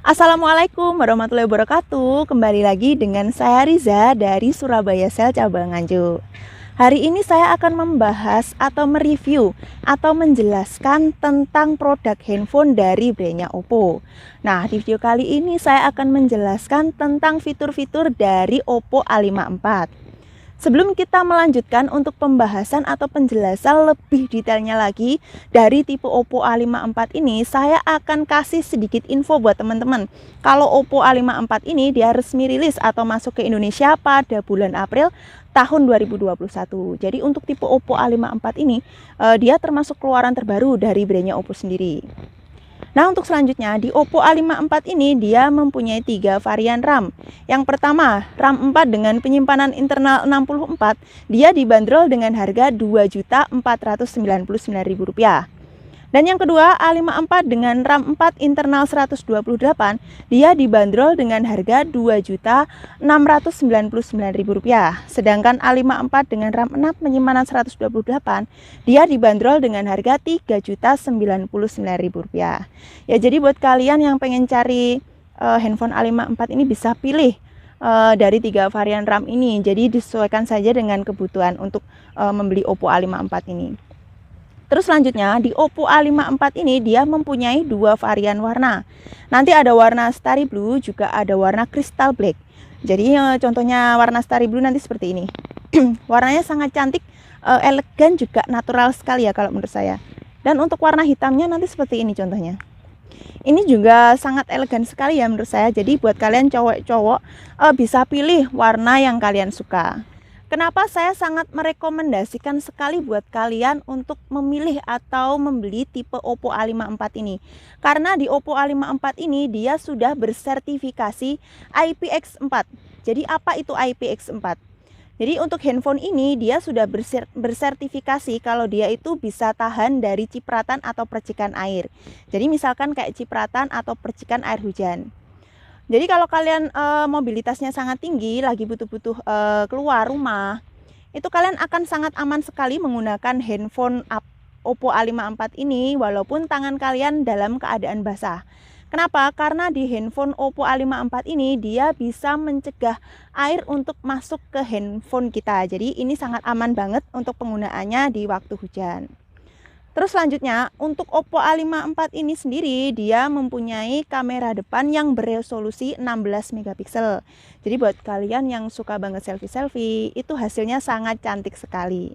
Assalamualaikum warahmatullahi wabarakatuh. Kembali lagi dengan saya Riza dari Surabaya Sel Cabang Nganjuk. Hari ini saya akan membahas atau mereview atau menjelaskan tentang produk handphone dari brandnya Oppo. Nah, di video kali ini saya akan menjelaskan tentang fitur-fitur dari Oppo A54. Sebelum kita melanjutkan untuk pembahasan atau penjelasan lebih detailnya lagi dari tipe Oppo A54 ini, saya akan kasih sedikit info buat teman-teman. Kalau Oppo A54 ini dia resmi rilis atau masuk ke Indonesia pada bulan April tahun 2021. Jadi untuk tipe Oppo A54 ini dia termasuk keluaran terbaru dari brandnya Oppo sendiri. Nah, untuk selanjutnya di Oppo A54 ini dia mempunyai 3 varian RAM. Yang pertama, RAM 4 dengan penyimpanan internal 64, dia dibanderol dengan harga Rp2.499.000. Dan yang kedua, A54 dengan RAM 4 internal 128, dia dibanderol dengan harga Rp2.699.000. Sedangkan A54 dengan RAM 6 penyimpanan 128, dia dibanderol dengan harga Rp3.099.000. Ya, jadi buat kalian yang pengen cari handphone A54 ini bisa pilih dari 3 varian RAM ini. Jadi disesuaikan saja dengan kebutuhan untuk membeli Oppo A54 ini. Terus selanjutnya di Oppo A54 ini dia mempunyai 2 varian warna. Nanti ada warna Starry Blue, juga ada warna Crystal Black. Jadi contohnya warna Starry Blue nanti seperti ini. Warnanya sangat cantik, elegan, juga natural sekali ya kalau menurut saya. Dan untuk warna hitamnya nanti seperti ini contohnya. Ini juga sangat elegan sekali ya menurut saya. Jadi buat kalian cowok-cowok bisa pilih warna yang kalian suka. Kenapa saya sangat merekomendasikan sekali buat kalian untuk memilih atau membeli tipe Oppo A54 ini? Karena di Oppo A54 ini dia sudah bersertifikasi IPX4. Jadi apa itu IPX4? Jadi untuk handphone ini dia sudah bersertifikasi kalau dia itu bisa tahan dari cipratan atau percikan air. Jadi misalkan kayak cipratan atau percikan air hujan. Jadi kalau kalian mobilitasnya sangat tinggi, lagi butuh-butuh keluar rumah, itu kalian akan sangat aman sekali menggunakan handphone Oppo A54 ini walaupun tangan kalian dalam keadaan basah. Kenapa? Karena di handphone Oppo A54 ini dia bisa mencegah air untuk masuk ke handphone kita. Jadi ini sangat aman banget untuk penggunaannya di waktu hujan. Terus selanjutnya untuk Oppo A54 ini sendiri dia mempunyai kamera depan yang beresolusi 16 megapiksel. Jadi buat kalian yang suka banget selfie-selfie itu hasilnya sangat cantik sekali.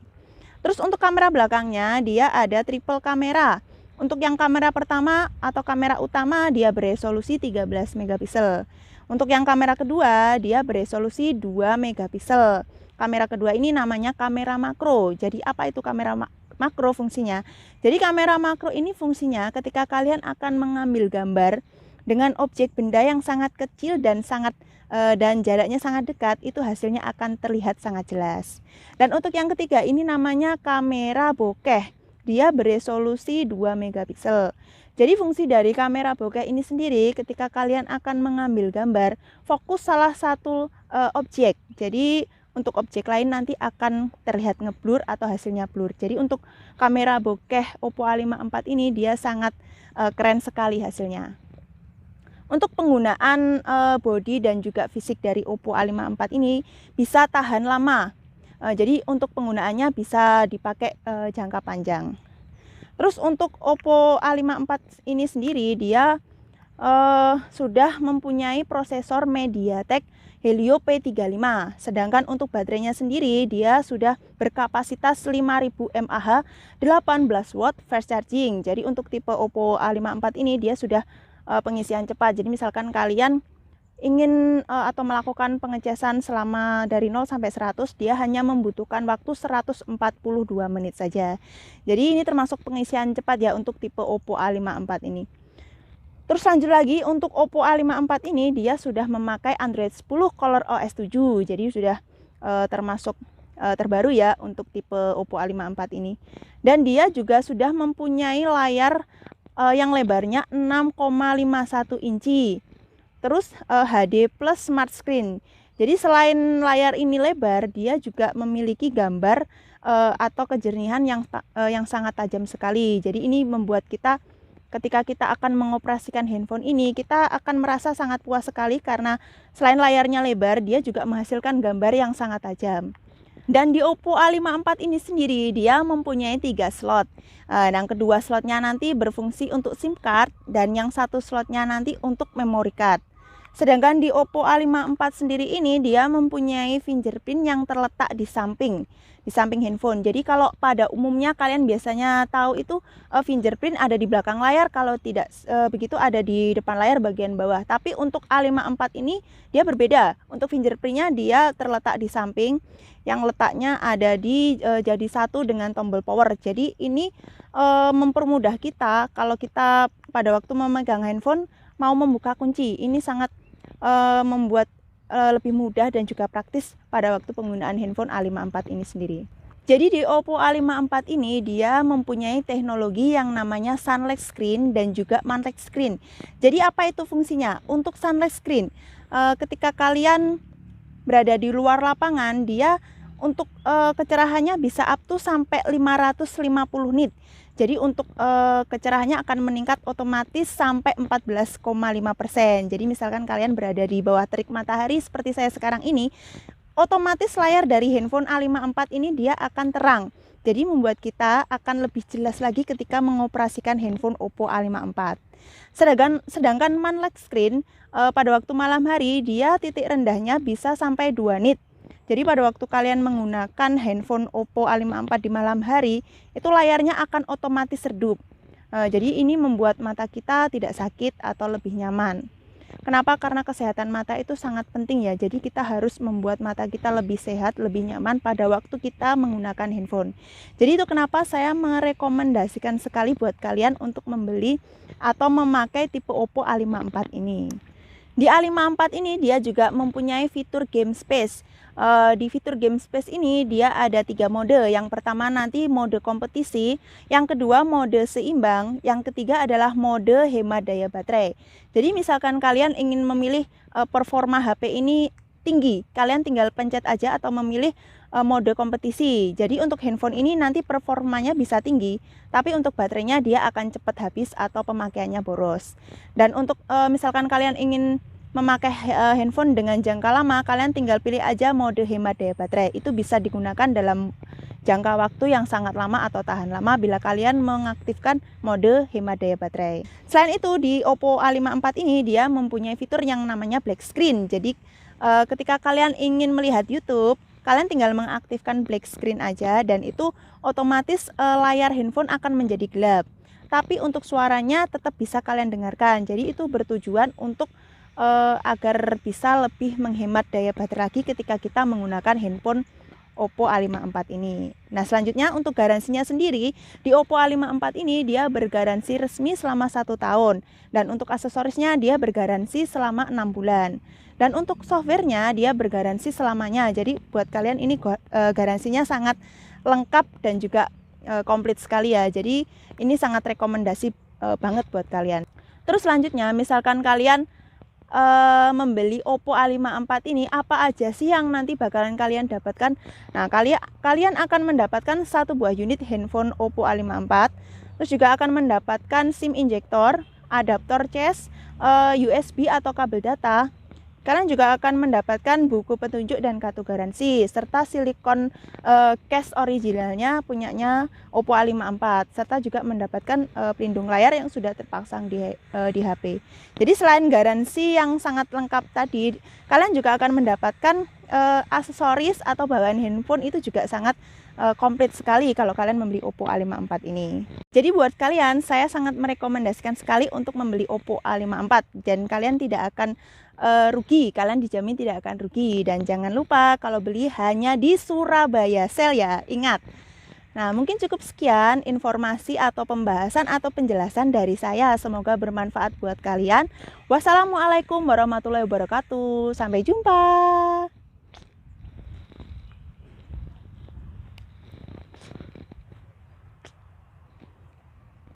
Terus untuk kamera belakangnya dia ada triple kamera. Untuk yang kamera pertama atau kamera utama dia beresolusi 13 megapiksel. Untuk yang kamera kedua dia beresolusi 2 megapiksel. Kamera kedua ini namanya kamera makro. Jadi apa itu kamera makro fungsinya? Jadi kamera makro ini fungsinya ketika kalian akan mengambil gambar dengan objek benda yang sangat kecil dan jaraknya sangat dekat, itu hasilnya akan terlihat sangat jelas. Dan untuk yang ketiga ini namanya kamera bokeh. Dia beresolusi 2 megapiksel. Jadi fungsi dari kamera bokeh ini sendiri ketika kalian akan mengambil gambar, fokus salah satu objek. Jadi untuk objek lain nanti akan terlihat ngeblur atau hasilnya blur. Jadi untuk kamera bokeh Oppo A54 ini dia sangat keren sekali hasilnya. Untuk penggunaan body dan juga fisik dari Oppo A54 ini bisa tahan lama. Jadi untuk penggunaannya bisa dipakai jangka panjang. Terus untuk Oppo A54 ini sendiri dia sudah mempunyai prosesor MediaTek Helio P35. Sedangkan untuk baterainya sendiri dia sudah berkapasitas 5000 mAh 18 watt fast charging. Jadi untuk tipe Oppo A54 ini dia sudah pengisian cepat. Jadi misalkan kalian ingin atau melakukan pengecasan selama dari 0 sampai 100, dia hanya membutuhkan waktu 142 menit saja. Jadi ini termasuk pengisian cepat ya untuk tipe Oppo A54 ini. Terus lanjut lagi untuk Oppo A54 ini dia sudah memakai Android 10 ColorOS 7. Jadi sudah termasuk terbaru ya untuk tipe Oppo A54 ini. Dan dia juga sudah mempunyai layar yang lebarnya 6,51 inci. Terus HD plus smart screen. Jadi selain layar ini lebar, dia juga memiliki gambar atau kejernihan yang sangat tajam sekali. Jadi ini membuat kita ketika kita akan mengoperasikan handphone ini, kita akan merasa sangat puas sekali karena selain layarnya lebar, dia juga menghasilkan gambar yang sangat tajam. Dan di Oppo A54 ini sendiri dia mempunyai 3 slot. Yang kedua slotnya nanti berfungsi untuk SIM card dan yang satu slotnya nanti untuk memory card. Sedangkan di Oppo A54 sendiri ini dia mempunyai fingerprint yang terletak di samping handphone. Jadi kalau pada umumnya kalian biasanya tahu itu fingerprint ada di belakang layar, kalau tidak begitu ada di depan layar bagian bawah. Tapi untuk A54 ini dia berbeda. Untuk fingerprintnya dia terletak di samping, yang letaknya ada di jadi satu dengan tombol power. Jadi ini mempermudah kita kalau kita pada waktu memegang handphone mau membuka kunci. Ini sangat membuat lebih mudah dan juga praktis pada waktu penggunaan handphone A54 ini sendiri. Jadi di Oppo A54 ini dia mempunyai teknologi yang namanya sunlight screen dan juga moonlight screen. Jadi apa itu fungsinya? Untuk sunlight screen, ketika kalian berada di luar lapangan, dia untuk kecerahannya bisa up to sampai 550 nit. Jadi untuk kecerahannya akan meningkat otomatis sampai 14,5%. Jadi misalkan kalian berada di bawah terik matahari seperti saya sekarang ini, otomatis layar dari handphone A54 ini dia akan terang. Jadi membuat kita akan lebih jelas lagi ketika mengoperasikan handphone Oppo A54. Sedangkan moonlight screen pada waktu malam hari dia titik rendahnya bisa sampai 2 nit. Jadi pada waktu kalian menggunakan handphone Oppo A54 di malam hari, itu layarnya akan otomatis redup. Jadi ini membuat mata kita tidak sakit atau lebih nyaman. Kenapa? Karena kesehatan mata itu sangat penting ya. Jadi kita harus membuat mata kita lebih sehat, lebih nyaman pada waktu kita menggunakan handphone. Jadi itu kenapa saya merekomendasikan sekali buat kalian untuk membeli atau memakai tipe Oppo A54 ini. Di A54 ini dia juga mempunyai fitur game space. Di fitur game space ini dia ada 3 mode. Yang pertama nanti mode kompetisi, yang kedua mode seimbang, yang ketiga adalah mode hemat daya baterai. Jadi misalkan kalian ingin memilih performa HP ini tinggi, kalian tinggal pencet aja atau memilih mode kompetisi. Jadi untuk handphone ini nanti performanya bisa tinggi, tapi untuk baterainya dia akan cepat habis atau pemakaiannya boros. Dan untuk misalkan kalian ingin memakai handphone dengan jangka lama, kalian tinggal pilih aja mode hemat daya baterai. Itu bisa digunakan dalam jangka waktu yang sangat lama atau tahan lama bila kalian mengaktifkan mode hemat daya baterai. Selain itu di Oppo A54 ini dia mempunyai fitur yang namanya black screen. Jadi ketika kalian ingin melihat YouTube, kalian tinggal mengaktifkan black screen aja dan itu otomatis layar handphone akan menjadi gelap. Tapi untuk suaranya tetap bisa kalian dengarkan. Jadi itu bertujuan untuk agar bisa lebih menghemat daya baterai lagi ketika kita menggunakan handphone Oppo A54 ini. Nah selanjutnya untuk garansinya sendiri, di Oppo A54 ini dia bergaransi resmi selama 1 tahun. Dan untuk aksesorisnya dia bergaransi selama 6 bulan. Dan untuk softwarenya dia bergaransi selamanya. Jadi buat kalian ini garansinya sangat lengkap dan juga komplit sekali ya. Jadi ini sangat rekomendasi banget buat kalian. Terus selanjutnya misalkan kalian membeli Oppo A54 ini, apa aja sih yang nanti bakalan kalian dapatkan? Nah, kalian akan mendapatkan 1 buah unit handphone Oppo A54, terus juga akan mendapatkan SIM injektor, adaptor cas, USB atau kabel data. Kalian juga akan mendapatkan buku petunjuk dan kartu garansi serta silikon case originalnya punyanya Oppo A54, serta juga mendapatkan pelindung layar yang sudah terpasang di HP. Jadi selain garansi yang sangat lengkap tadi, kalian juga akan mendapatkan aksesoris atau bawaan handphone itu juga sangat komplit sekali kalau kalian membeli Oppo A54 ini. Jadi buat kalian, saya sangat merekomendasikan sekali untuk membeli Oppo A54 dan kalian tidak akan rugi, kalian dijamin tidak akan rugi. Dan jangan lupa kalau beli hanya di Surabaya Sale ya, ingat. Nah mungkin cukup sekian informasi atau pembahasan atau penjelasan dari saya. Semoga bermanfaat buat kalian. Wassalamualaikum warahmatullahi wabarakatuh. Sampai jumpa.